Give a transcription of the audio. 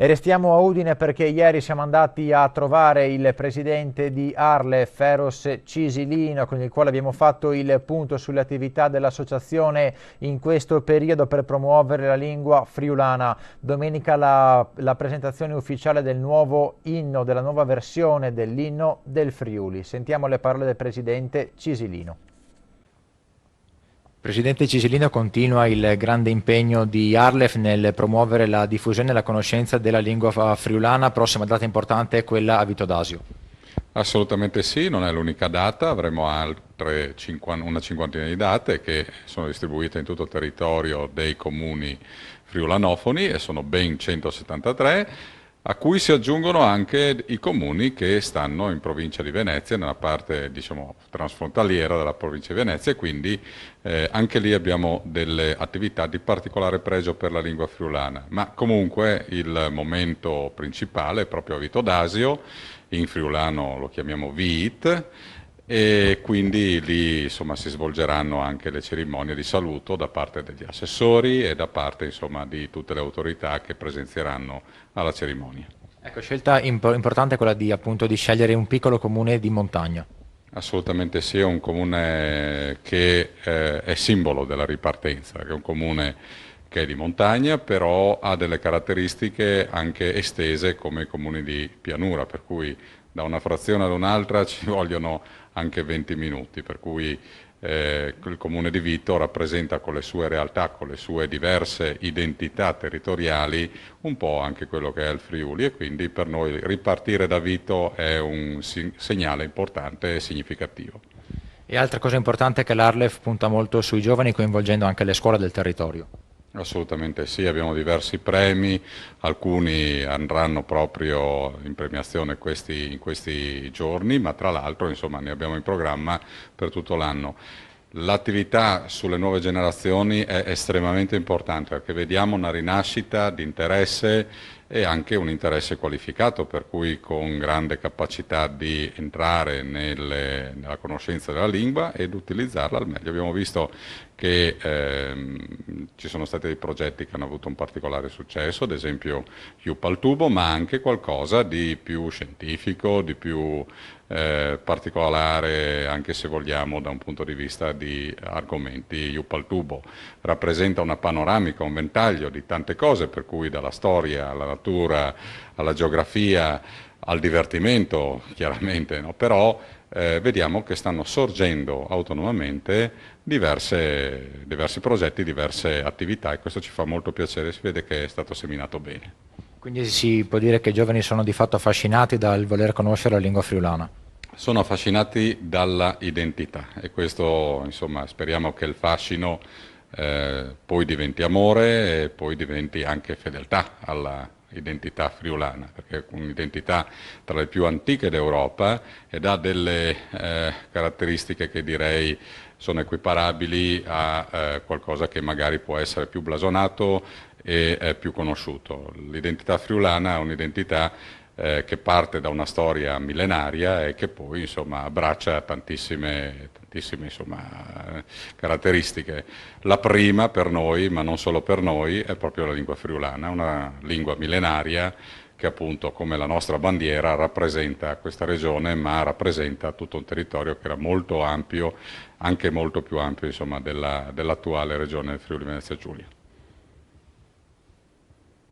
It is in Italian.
E restiamo a Udine perché ieri siamo andati a trovare il presidente di Arlef, Eros Cisilino, con il quale abbiamo fatto il punto sulle attività dell'associazione in questo periodo per promuovere la lingua friulana. Domenica la presentazione ufficiale del nuovo inno, della nuova versione dell'inno del Friuli. Sentiamo le parole del presidente Cisilino. Presidente Cisilino, continua il grande impegno di Arlef nel promuovere la diffusione e la conoscenza della lingua friulana. Prossima data importante è quella a Vitodasio. Assolutamente sì, non è l'unica data, avremo una cinquantina di date che sono distribuite in tutto il territorio dei comuni friulanofoni e sono ben 173, a cui si aggiungono anche i comuni che stanno in provincia di Venezia, nella parte diciamo transfrontaliera della provincia di Venezia, e quindi anche lì abbiamo delle attività di particolare pregio per la lingua friulana. Ma comunque il momento principale è proprio a Vitodasio, in friulano lo chiamiamo Viit, e quindi lì insomma, si svolgeranno anche le cerimonie di saluto da parte degli assessori e da parte insomma, di tutte le autorità che presenzieranno alla cerimonia. Ecco, scelta importante è quella di, appunto, di scegliere un piccolo comune di montagna. Assolutamente sì, è un comune che è simbolo della ripartenza, che è un comune che è di montagna, però ha delle caratteristiche anche estese come i comuni di pianura, per cui da una frazione ad un'altra ci vogliono anche 20 minuti, per cui il comune di Vito rappresenta con le sue realtà, con le sue diverse identità territoriali, un po' anche quello che è il Friuli, e quindi per noi ripartire da Vito è un segnale importante e significativo. E altra cosa importante è che l'Arlef punta molto sui giovani, coinvolgendo anche le scuole del territorio. Assolutamente sì, abbiamo diversi premi, alcuni andranno proprio in premiazione in questi giorni, ma tra l'altro insomma, ne abbiamo in programma per tutto l'anno. L'attività sulle nuove generazioni è estremamente importante perché vediamo una rinascita di interesse e anche un interesse qualificato, per cui con grande capacità di entrare nella conoscenza della lingua ed utilizzarla al meglio. Abbiamo visto che ci sono stati dei progetti che hanno avuto un particolare successo, ad esempio Iup al tubo, ma anche qualcosa di più scientifico, di più particolare, anche se vogliamo da un punto di vista di argomenti. Iup al tubo rappresenta una panoramica, un ventaglio di tante cose, per cui dalla storia alla natura, alla geografia, al divertimento, chiaramente, no? Però vediamo che stanno sorgendo autonomamente diversi progetti, diverse attività, e questo ci fa molto piacere, si vede che è stato seminato bene. Quindi si può dire che i giovani sono di fatto affascinati dal voler conoscere la lingua friulana. Sono affascinati dalla identità e questo, insomma, speriamo che il fascino poi diventi amore e poi diventi anche fedeltà alla identità friulana, perché è un'identità tra le più antiche d'Europa ed ha delle caratteristiche che direi sono equiparabili a qualcosa che magari può essere più blasonato e più conosciuto. L'identità friulana è un'identità che parte da una storia millenaria e che poi insomma, abbraccia tantissime insomma, caratteristiche. La prima per noi, ma non solo per noi, è proprio la lingua friulana, una lingua millenaria che appunto come la nostra bandiera rappresenta questa regione, ma rappresenta tutto un territorio che era molto ampio, anche molto più ampio insomma, dell'attuale regione Friuli Venezia Giulia.